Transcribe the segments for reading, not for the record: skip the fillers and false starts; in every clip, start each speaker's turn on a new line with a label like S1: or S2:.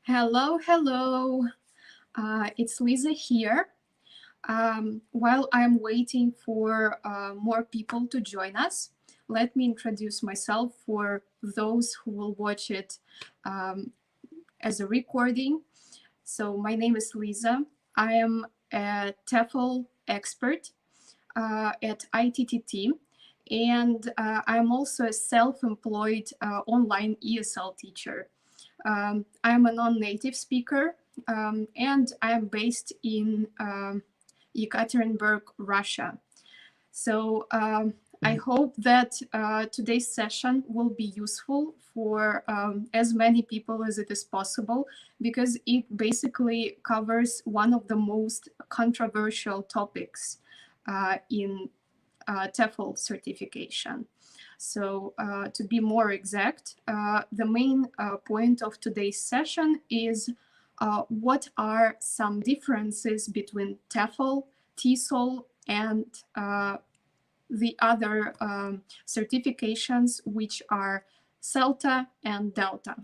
S1: Hello, hello. It's Lisa here. While I'm waiting for more people to join us, let me introduce myself for those who will watch it as a recording. So, my name is Lisa. I am a TEFL expert at ITTT, and I'm also a self-employed online ESL teacher. I'm a non-native speaker, and I'm based in Yekaterinburg, Russia. So I hope that today's session will be useful for as many people as it is possible, because it basically covers one of the most controversial topics in TEFL certification. So to be more exact, the main point of today's session is what are some differences between TEFL, TESOL, and the other certifications, which are CELTA and Delta.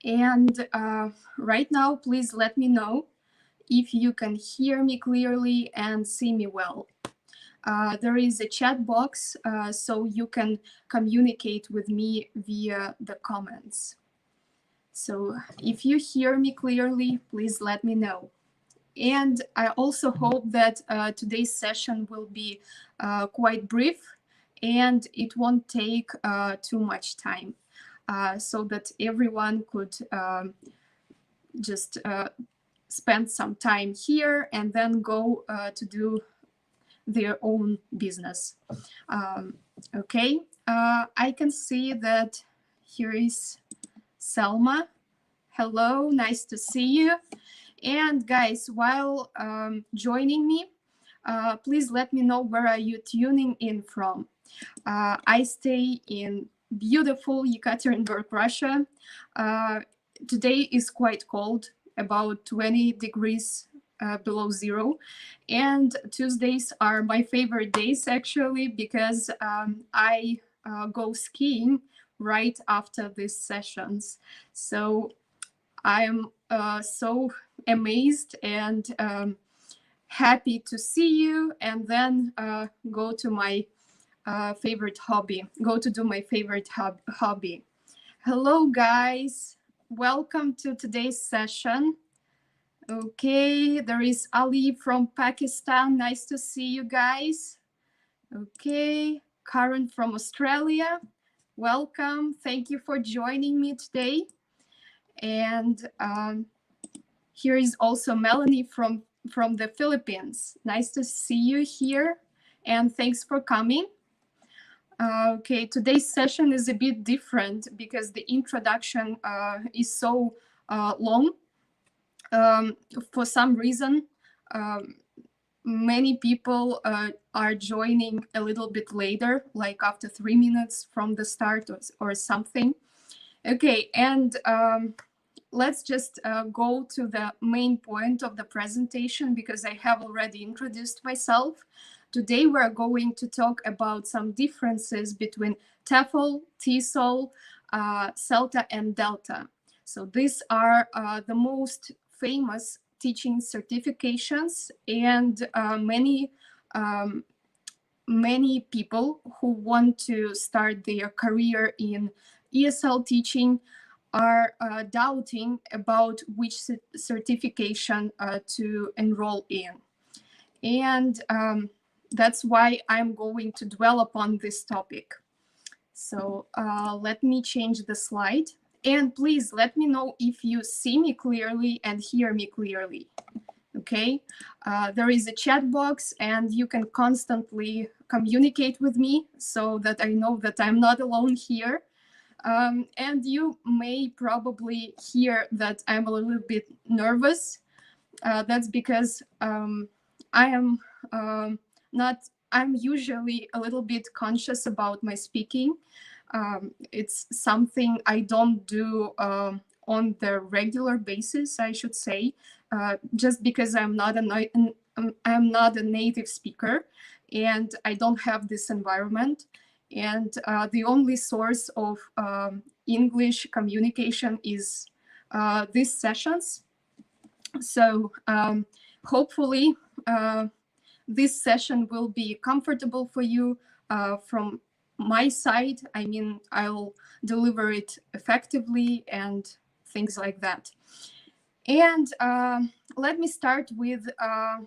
S1: And right now, please let me know if you can hear me clearly and see me well. There is a chat box, so you can communicate with me via the comments. So if you hear me clearly, please let me know. And I also hope that today's session will be quite brief and it won't take too much time, so that everyone could just spend some time here and then go to do their own business. Okay, I can see that here is Selma. Hello, nice to see you. And guys, while joining me, please let me know where are you tuning in from. I stay in beautiful Yekaterinburg, Russia. Today is quite cold, about 20 degrees below zero, and Tuesdays are my favorite days actually, because I go skiing right after these sessions. So I'm so amazed and happy to see you, and then go to my favorite hobby, go to do my favorite hobby. Hello guys, welcome to today's session. Okay, there is Ali from Pakistan. Nice to see you guys. Okay, Karen from Australia. Welcome. Thank you for joining me today. And here is also Melanie from the Philippines. Nice to see you here. And thanks for coming. Okay, today's session is a bit different because the introduction is so long. For some reason, many people are joining a little bit later, like after 3 minutes from the start or something. Okay, and let's just go to the main point of the presentation, because I have already introduced myself. Today we're going to talk about some differences between TEFL, TESOL, CELTA, and Delta. So these are the most famous teaching certifications, and many people who want to start their career in ESL teaching are doubting about which certification to enroll in. And that's why I'm going to dwell upon this topic. So let me change the slide. And please let me know if you see me clearly and hear me clearly. Okay, there is a chat box and you can constantly communicate with me so that I know that I'm not alone here. And you may probably hear that I'm a little bit nervous. That's because I'm usually a little bit conscious about my speaking. It's something I don't do on the regular basis, I should say, just because I'm not a native speaker and I don't have this environment. And the only source of English communication is these sessions. So hopefully this session will be comfortable for you from my side. I mean, I'll deliver it effectively and things like that. And let me start with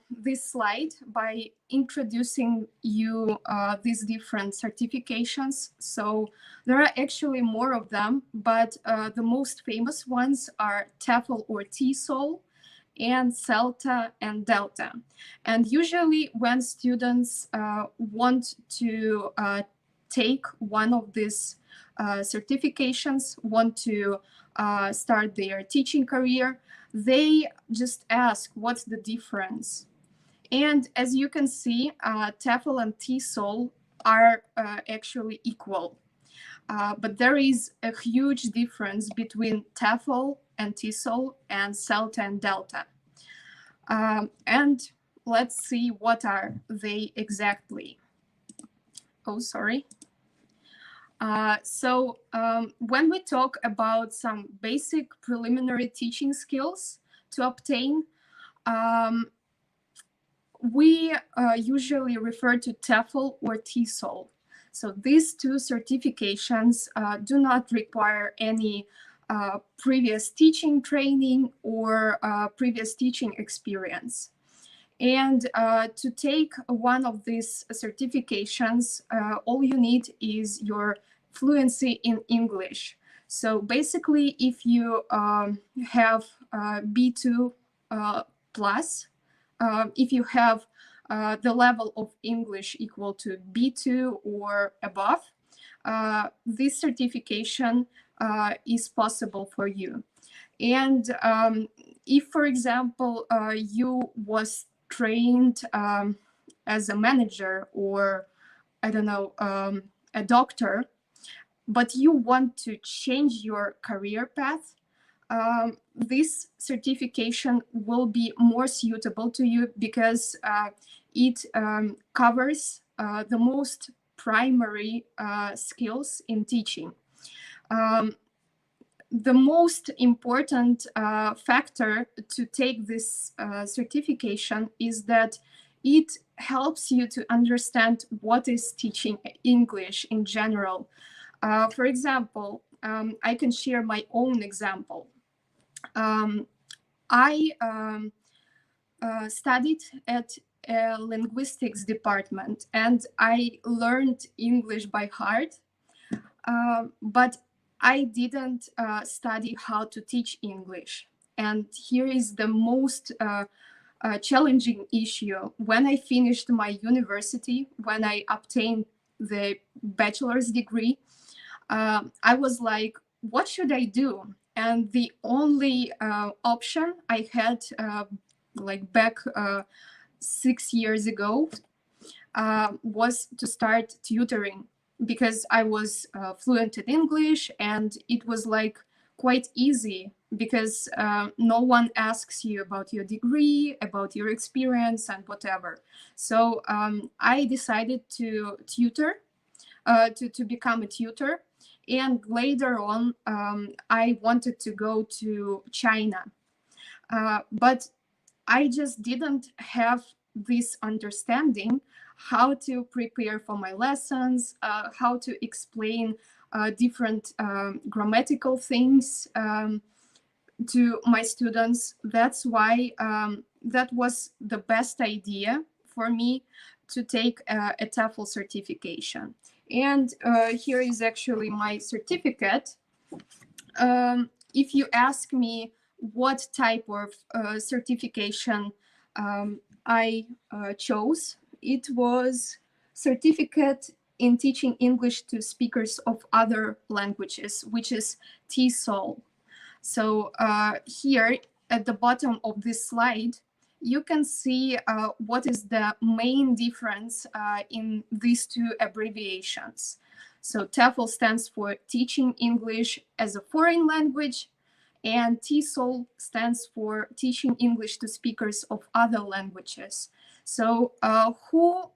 S1: this slide by introducing you these different certifications. So there are actually more of them, but the most famous ones are TEFL or TESOL, and CELTA and Delta. And usually when students want to take one of these certifications, want to start their teaching career, they just ask, what's the difference? And as you can see, TEFL and TESOL are actually equal. But there is a huge difference between TEFL and TESOL and CELTA and Delta. And let's see what are they exactly. Oh, sorry. So when we talk about some basic preliminary teaching skills to obtain, we usually refer to TEFL or TESOL. So these two certifications do not require any previous teaching training or previous teaching experience. And to take one of these certifications, all you need is your fluency in English. So basically, if you have B2 plus, if you have the level of English equal to B2 or above, this certification is possible for you. And if, for example, you was trained as a manager or, I don't know, a doctor, but you want to change your career path, this certification will be more suitable to you because it covers the most primary skills in teaching. The most important factor to take this certification is that it helps you to understand what is teaching English in general. For example, I can share my own example. I studied at a linguistics department and I learned English by heart, but I didn't study how to teach English. And here is the most challenging issue. When I finished my university, when I obtained the bachelor's degree, I was like, what should I do? And the only option I had like back 6 years ago was to start tutoring, because I was fluent in English and it was like quite easy because no one asks you about your degree, about your experience and whatever. So I decided to tutor, to become a tutor. And later on, I wanted to go to China. But I just didn't have this understanding how to prepare for my lessons, how to explain different grammatical things to my students. That's why that was the best idea for me to take a TEFL certification. And here is actually my certificate. If you ask me what type of certification I chose, it was certificate in teaching English to speakers of other languages, which is TESOL. So here at the bottom of this slide, you can see what is the main difference in these two abbreviations. So TEFL stands for Teaching English as a Foreign Language, and TESOL stands for Teaching English to Speakers of Other Languages. So who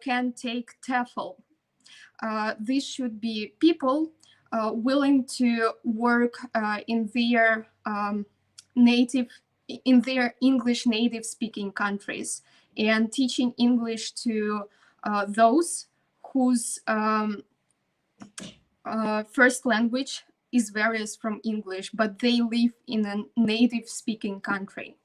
S1: can take TEFL? These should be people willing to work in their English native speaking countries and teaching English to those whose first language is various from English, but they live in a native speaking country.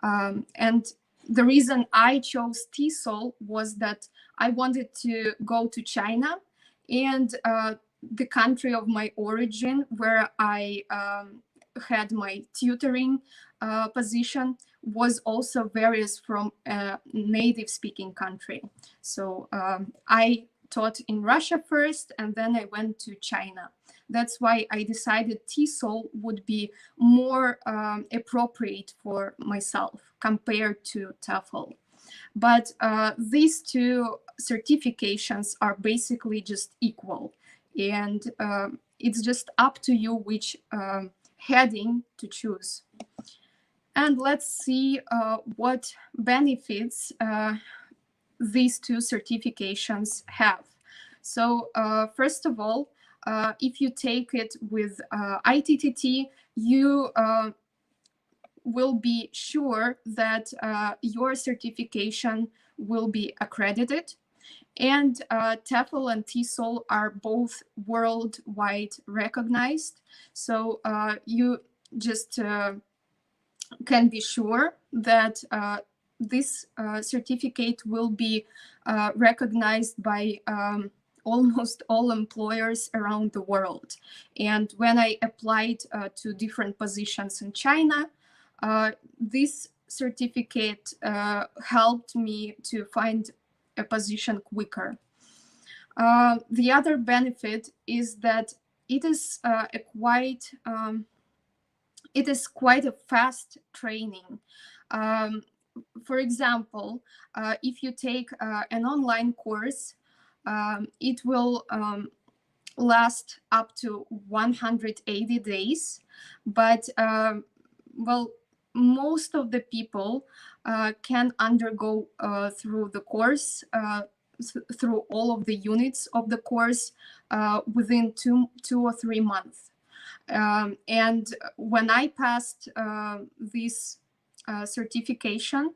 S1: And the reason I chose TESOL was that I wanted to go to China, and the country of my origin, where I had my tutoring position, was also various from a native speaking country. So I taught in Russia first, and then I went to China. That's why I decided TESOL would be more appropriate for myself compared to TEFL. But these two certifications are basically just equal, and it's just up to you which heading to choose. And let's see what benefits these two certifications have. So first of all, if you take it with ITTT, you will be sure that your certification will be accredited. And TEFL and TESOL are both worldwide recognized. So you just can be sure that this certificate will be recognized by almost all employers around the world. And when I applied to different positions in China, this certificate helped me to find a position quicker. The other benefit is that it is quite a fast training. For example, if you take an online course, it will last up to 180 days, but well, most of the people can undergo through the course, through all of the units of the course within two or 3 months. And when I passed this certification,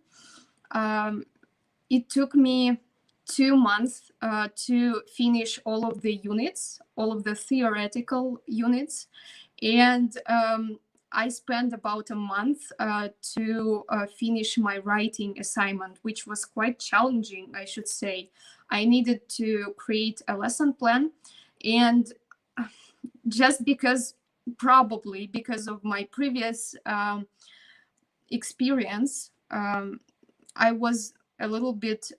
S1: it took me 2 months to finish all of the units, all of the theoretical units. And I spent about a month to finish my writing assignment, which was quite challenging, I should say. I needed to create a lesson plan, and just probably because of my previous experience, I was a little bit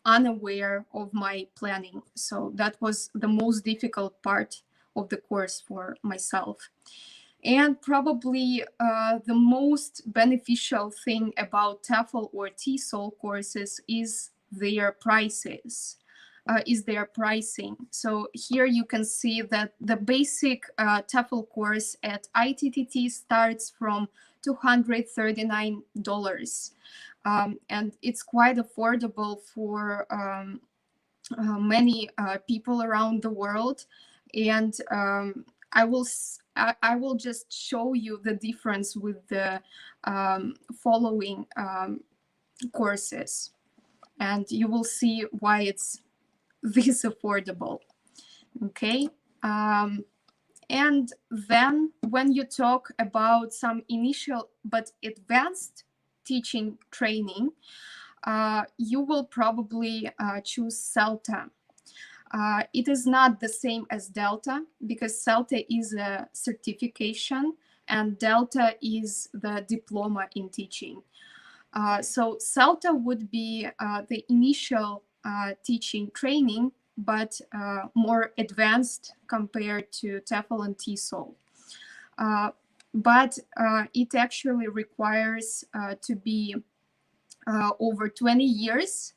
S1: unaware of my planning. So that was the most difficult part of the course for myself. And probably the most beneficial thing about TEFL or TESOL courses is their prices. Their pricing. So here you can see that the basic TEFL course at ITTT starts from $239. And it's quite affordable for many people around the world. And I will just show you the difference with the following courses, and you will see why it's this affordable. Okay. And then when you talk about some initial but advanced teaching training, you will probably choose CELTA. It is not the same as Delta, because CELTA is a certification and Delta is the diploma in teaching. So CELTA would be the initial teaching training, but more advanced compared to TEFL and TESOL. But it actually requires to be over 20 years,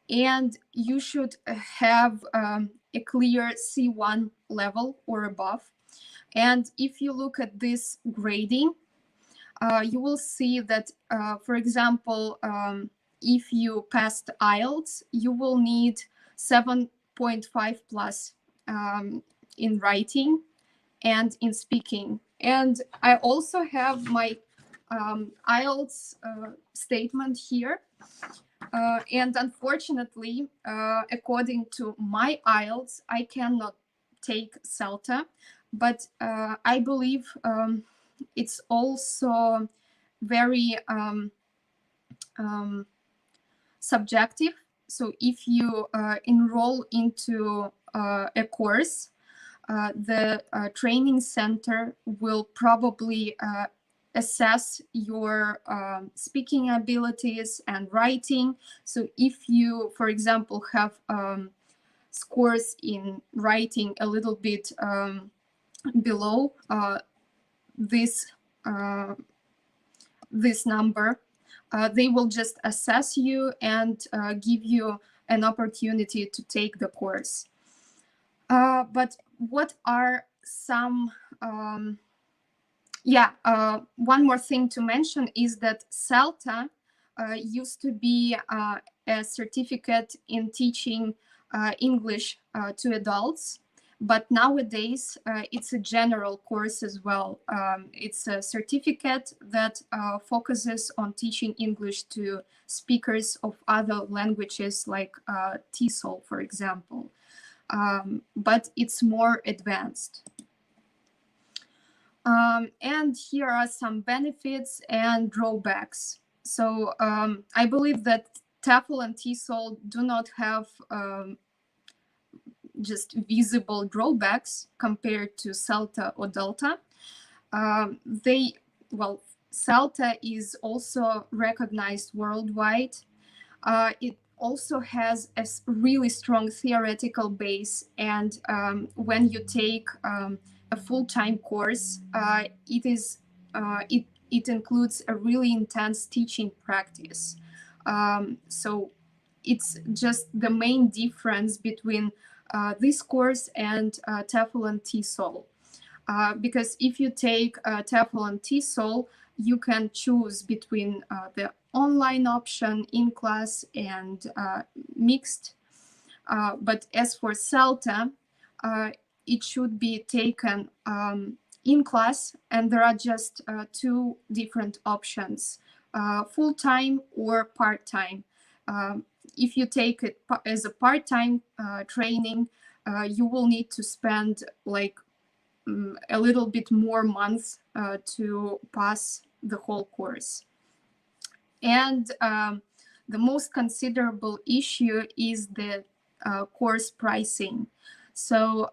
S1: and you should have a clear C1 level or above. And if you look at this grading, you will see that, for example, if you passed IELTS, you will need 7.5 plus in writing and in speaking. And I also have my IELTS statement here. And unfortunately, according to my IELTS, I cannot take CELTA, but I believe it's also very subjective. So if you enroll into a course, the training center will probably assess your speaking abilities and writing. So if you, for example, have scores in writing a little bit below this number, they will just assess you and give you an opportunity to take the course. But what are some one more thing to mention is that CELTA used to be a certificate in teaching English to adults, but nowadays it's a general course as well. It's a certificate that focuses on teaching English to speakers of other languages like TESOL, for example. But it's more advanced. And here are some benefits and drawbacks. So I believe that TEFL and TESOL do not have just visible drawbacks compared to CELTA or Delta. CELTA is also recognized worldwide. It also has a really strong theoretical base, and when you take a full-time course, it includes a really intense teaching practice. So it's just the main difference between this course and TEFL and TESOL. Because if you take TEFL and TESOL, you can choose between the online option, in class, and mixed. But as for CELTA, it should be taken in class, and there are just two different options, full-time or part-time. If you take it as a part-time training, you will need to spend like a little bit more months to pass the whole course. And the most considerable issue is the course pricing. So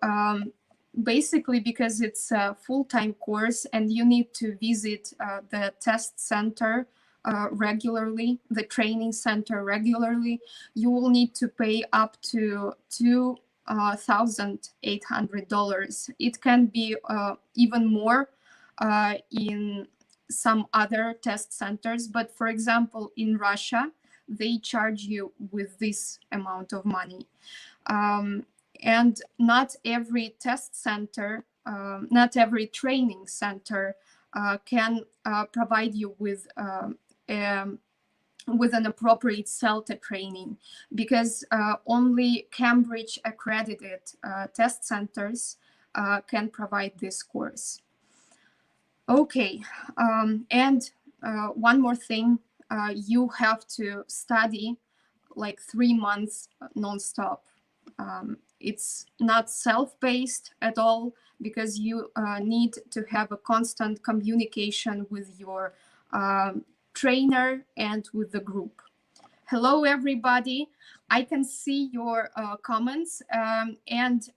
S1: basically, because it's a full-time course and you need to visit the test center regularly, the training center regularly, you will need to pay up to $2,800. It can be even more in some other test centers, but for example, in Russia, they charge you with this amount of money. And not every test center, not every training center can provide you with an appropriate CELTA training, because only Cambridge accredited test centers can provide this course. Okay, and one more thing, you have to study like 3 months non-stop. It's not self-paced at all, because you need to have a constant communication with your trainer and with the group. Hello, everybody. I can see your comments, and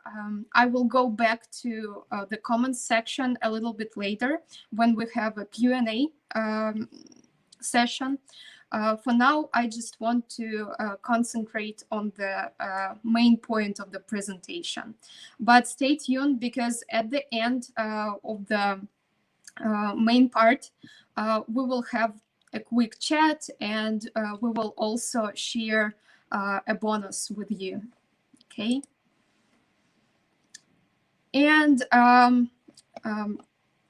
S1: I will go back to the comments section a little bit later when we have a Q&A session. For now, I just want to concentrate on the main point of the presentation. But stay tuned, because at the end of the main part, we will have a quick chat, and we will also share a bonus with you. Okay. And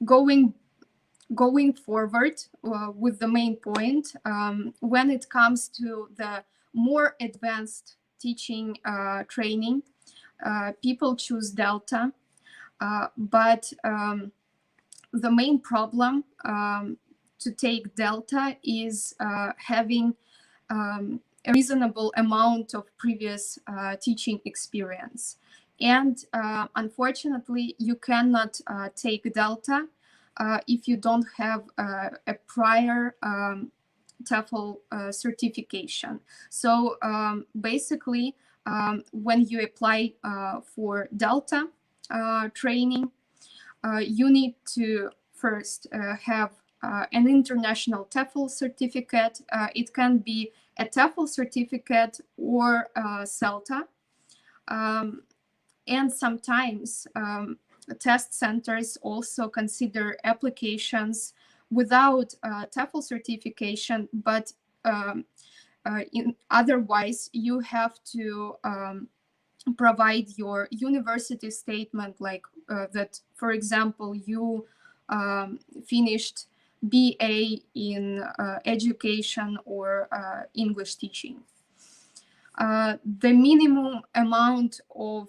S1: going forward with the main point, when it comes to the more advanced teaching training, people choose Delta, but the main problem to take Delta is having a reasonable amount of previous teaching experience. And unfortunately, you cannot take Delta if you don't have a prior TEFL certification. So basically, when you apply for Delta training, you need to first have an international TEFL certificate. It can be a TEFL certificate or CELTA. And sometimes test centers also consider applications without TEFL certification, but otherwise you have to provide your university statement, like that, for example, you finished BA in education or English teaching. The minimum amount of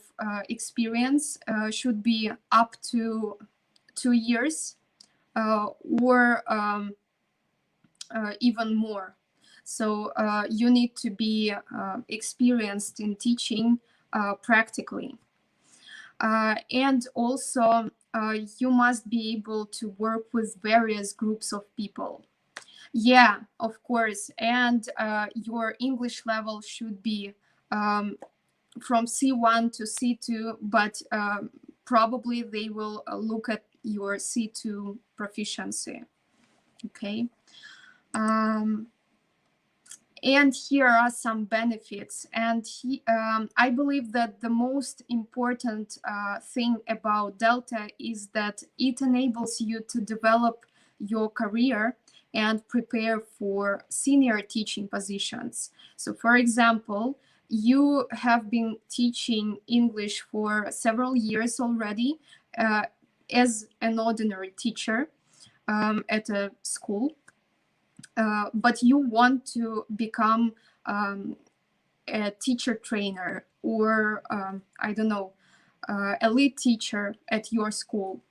S1: experience should be up to 2 years or even more. So you need to be experienced in teaching practically. And also, you must be able to work with various groups of people. Yeah, of course. And your English level should be from C1 to C2, but probably they will look at your C2 proficiency. Okay. And here are some benefits. And I believe that the most important thing about Delta is that it enables you to develop your career and prepare for senior teaching positions. So for example, you have been teaching English for several years already as an ordinary teacher at a school. But you want to become a teacher trainer or, I don't know, a lead teacher at your school.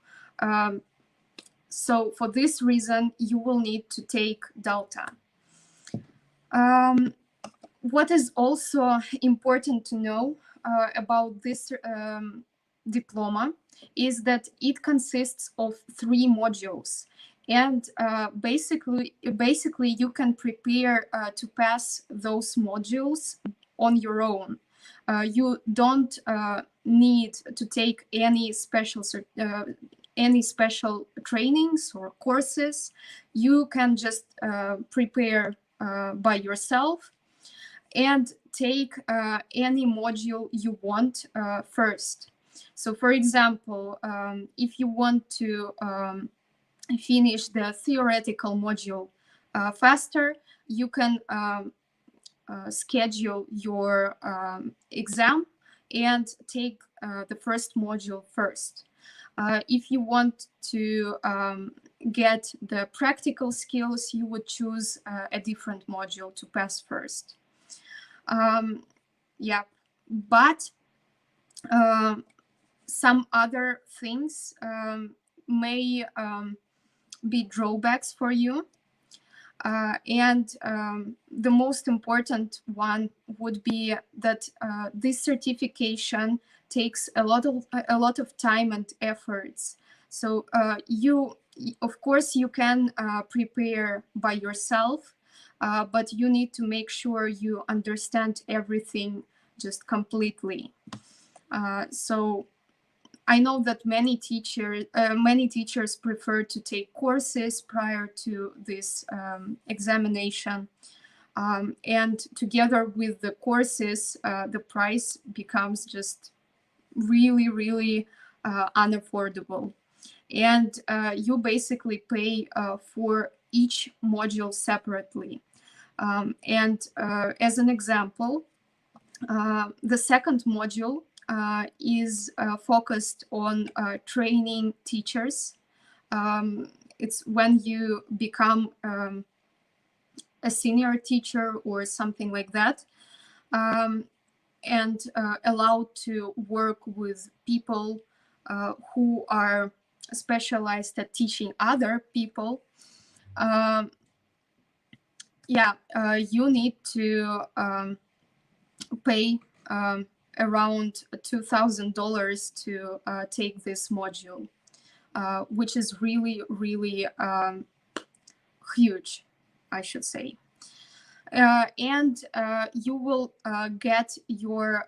S1: So for this reason, you will need to take Delta. What is also important to know about this diploma is that it consists of 3 modules. And basically, you can prepare to pass those modules on your own. You don't need to take any special trainings or courses. You can just prepare by yourself and take any module you want first. So, for example, if you want to finish the theoretical module faster, you can schedule your exam and take the first module first. If you want to get the practical skills, you would choose a different module to pass first. Yeah, but some other things may be drawbacks for you. And the most important one would be that this certification takes a lot of time and efforts. So you, of course, you can prepare by yourself, but you need to make sure you understand everything just completely. So I know that many teachers prefer to take courses prior to this examination, and together with the courses, the price becomes just really unaffordable. And you basically pay for each module separately. And as an example, the second module is focused on training teachers. It's when you become a senior teacher or something like that. and allowed to work with people who are specialized at teaching other people, yeah, you need to pay around $2,000 to take this module, which is really, really huge, I should say. And you will get your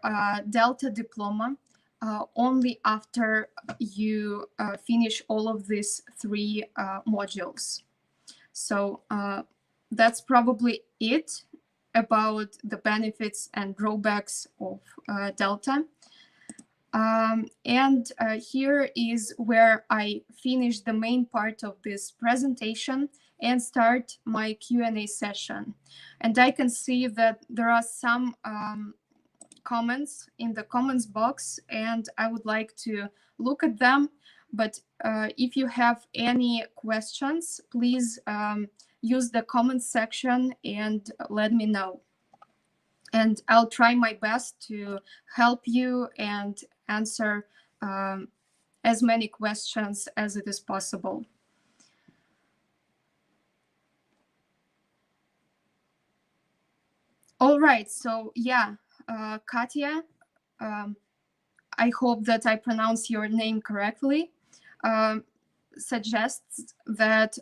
S1: Delta diploma only after you finish all of these 3 modules. So that's probably it about the benefits and drawbacks of Delta. And here is where I finish the main part of this presentation and start my Q&A session. And I can see that there are some comments in the comments box, and I would like to look at them. But if you have any questions, please use the comments section and let me know. And I'll try my best to help you and answer as many questions as it is possible. All right, so yeah, Katya, I hope that I pronounce your name correctly, suggests that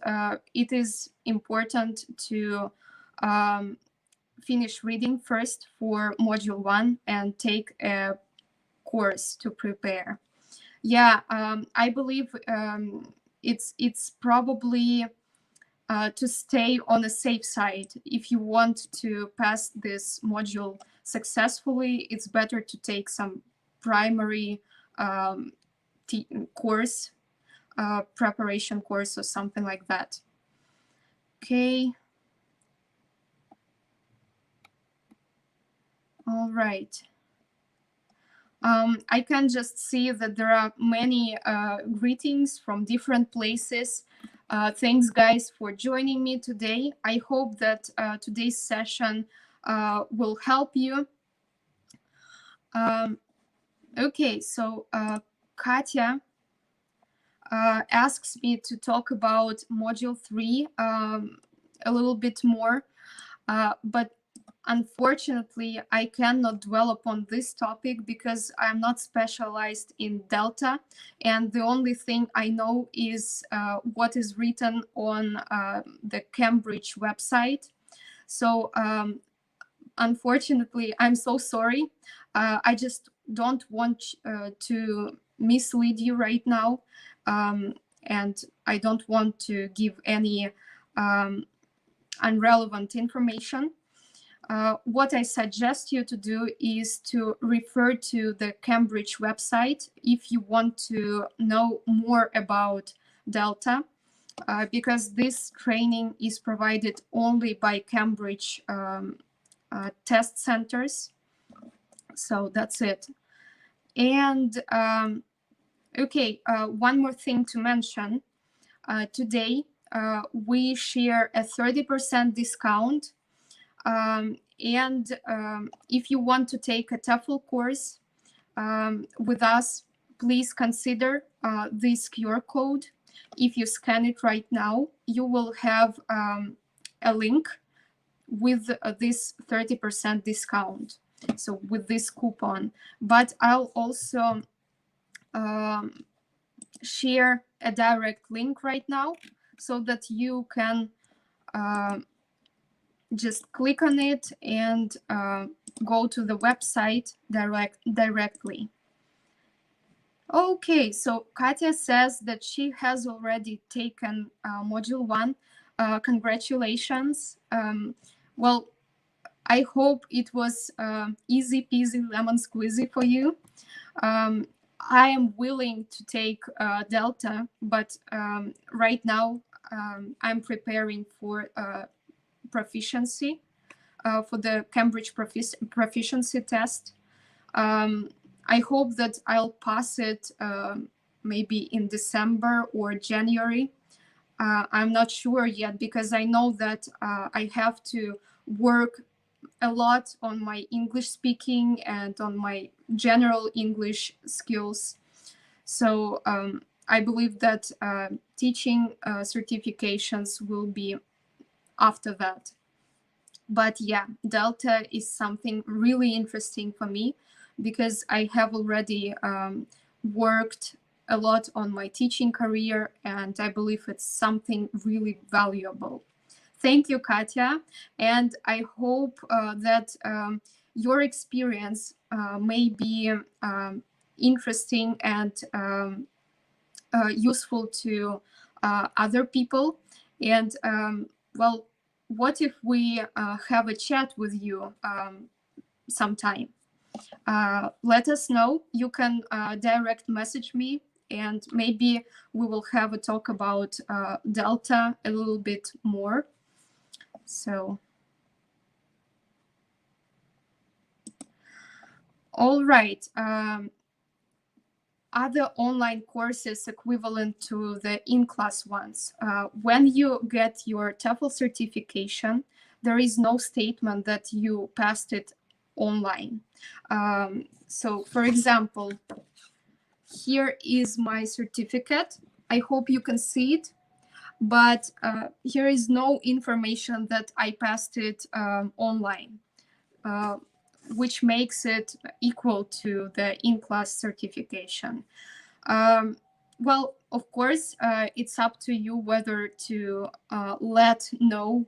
S1: it is important to finish reading first for module 1 and take a course to prepare. Yeah, I believe it's probably to stay on the safe side. If you want to pass this module successfully, it's better to take some primary course, preparation course or something like that. Okay. All right. I can just see that there are many greetings from different places. Thanks, guys, for joining me today. I hope that today's session will help you. Okay, so Katya asks me to talk about Module 3 a little bit more, but unfortunately, I cannot dwell upon this topic because I'm not specialized in Delta, and the only thing I know is what is written on the Cambridge website. So unfortunately, I'm so sorry. I just don't want to mislead you right now, and I don't want to give any unrelevant information. What I suggest you to do is to refer to the Cambridge website if you want to know more about Delta, because this training is provided only by Cambridge test centers. So that's it. And okay, one more thing to mention. Today, we share a 30% discount. And if you want to take a TEFL course with us, please consider this QR code. If you scan it right now, you will have a link with this 30% discount, so with this coupon. But I'll also share a direct link right now so that you can just click on it and go to the website directly. Okay, so Katya says that she has already taken Module 1. Congratulations. Well, I hope it was easy peasy lemon squeezy for you. I am willing to take Delta, but right now I'm preparing for proficiency, for the Cambridge proficiency test. I hope that I'll pass it maybe in December or January. I'm not sure yet because I know that I have to work a lot on my English speaking and on my general English skills. So I believe that teaching certifications will be after that. But yeah, Delta is something really interesting for me because I have already worked a lot on my teaching career, and I believe it's something really valuable. Thank you, Katya, and I hope that your experience may be interesting and useful to other people. And well, what if we have a chat with you sometime? Let us know. You can direct message me, and maybe we will have a talk about Delta a little bit more. So, all right. Other online courses equivalent to the in-class ones. When you get your TEFL certification, there is no statement that you passed it online. So, for example, here is my certificate. I hope you can see it, but here is no information that I passed it online, which makes it equal to the in-class certification. Well, of course, it's up to you whether to let know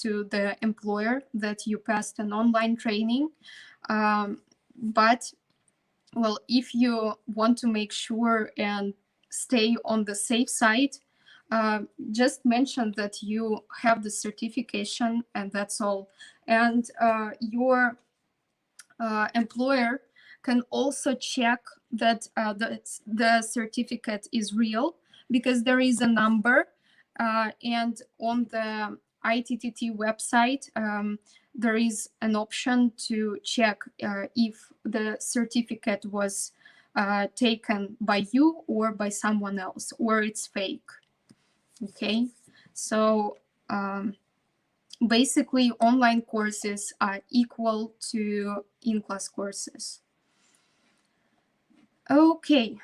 S1: to the employer that you passed an online training. But, well, if you want to make sure and stay on the safe side, just mention that you have the certification, and that's all. And your employer can also check that the certificate is real, because there is a number, and on the ITTT website there is an option to check if the certificate was taken by you or by someone else, or it's fake. Okay, so basically online courses are equal to in-class courses. Okay,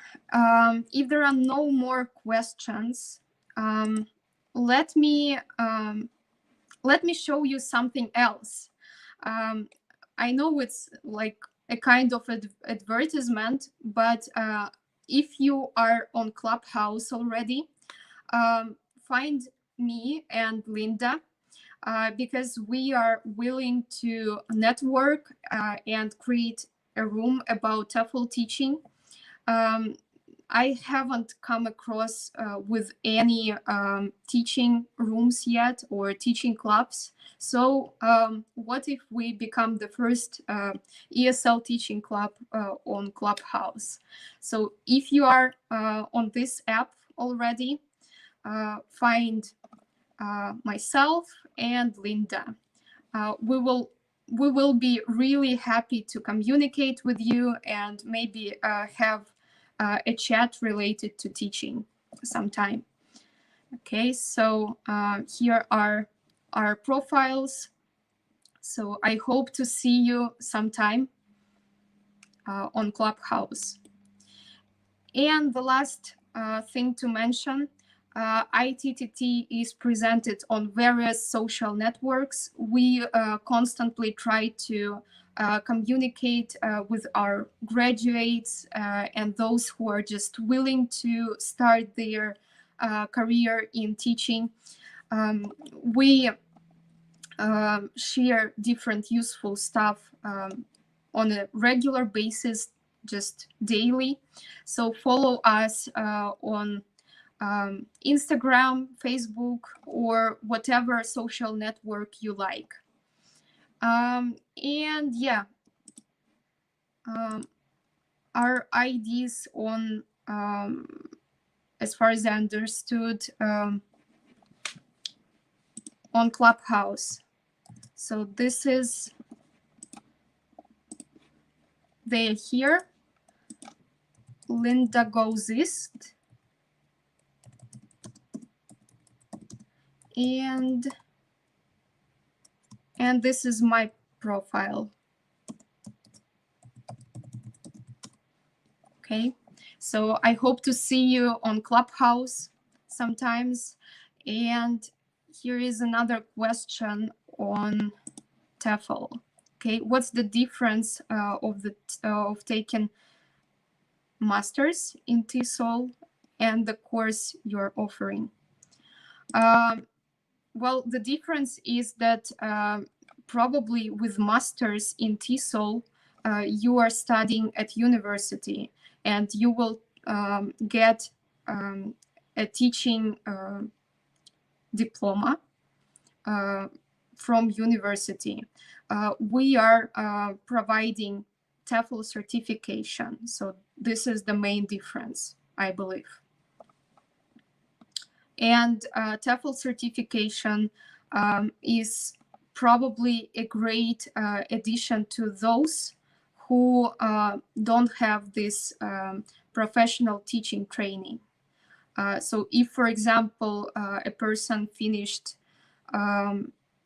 S1: if there are no more questions, let me show you something else. I know it's like a kind of advertisement, but if you are on Clubhouse already, find me and Linda, because we are willing to network and create a room about TEFL teaching. I haven't come across with any teaching rooms yet or teaching clubs. So what if we become the first ESL teaching club on Clubhouse? So if you are on this app already, find myself and Linda. We will be really happy to communicate with you and maybe have a chat related to teaching sometime. Okay, so here are our profiles. So I hope to see you sometime on Clubhouse. And the last thing to mention, ITTT is presented on various social networks. We constantly try to communicate with our graduates and those who are just willing to start their career in teaching. We share different useful stuff on a regular basis, just daily. So follow us on Instagram, Facebook, or whatever social network you like. And yeah, our IDs on, as far as I understood, on Clubhouse. So this is, they're here. Linda Gozist. And And this is my profile. Okay, so I hope to see you on Clubhouse sometimes. And here is another question on TEFL. Okay, what's the difference of taking masters in TESOL and the course you're offering? Well, the difference is that probably with masters in TESOL, you are studying at university, and you will get a teaching diploma from university. We are providing TEFL certification, so this is the main difference, I believe. And TEFL certification is probably a great addition to those who don't have this professional teaching training. So if, for example, a person finished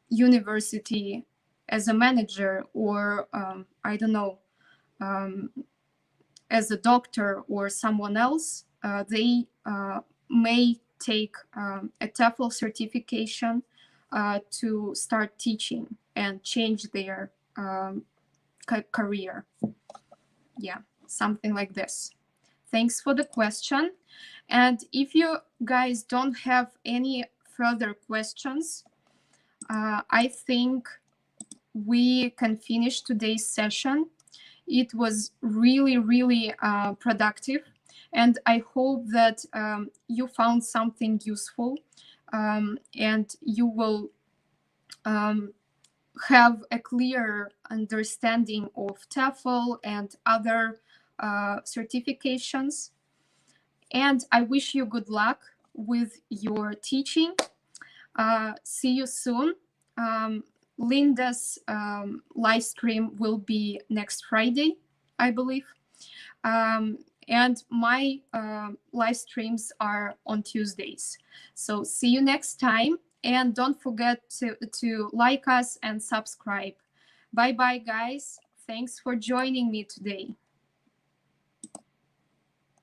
S1: university as a manager, or I don't know, as a doctor or someone else, they may take a TEFL certification to start teaching and change their career. Yeah, something like this. Thanks for the question. And if you guys don't have any further questions, I think we can finish today's session. It was really, really productive. And I hope that you found something useful, and you will have a clear understanding of TEFL and other certifications. And I wish you good luck with your teaching. See you soon. Linda's live stream will be next Friday, I believe. And my live streams are on Tuesdays. So see you next time. And don't forget to like us and subscribe. Bye-bye, guys. Thanks for joining me today.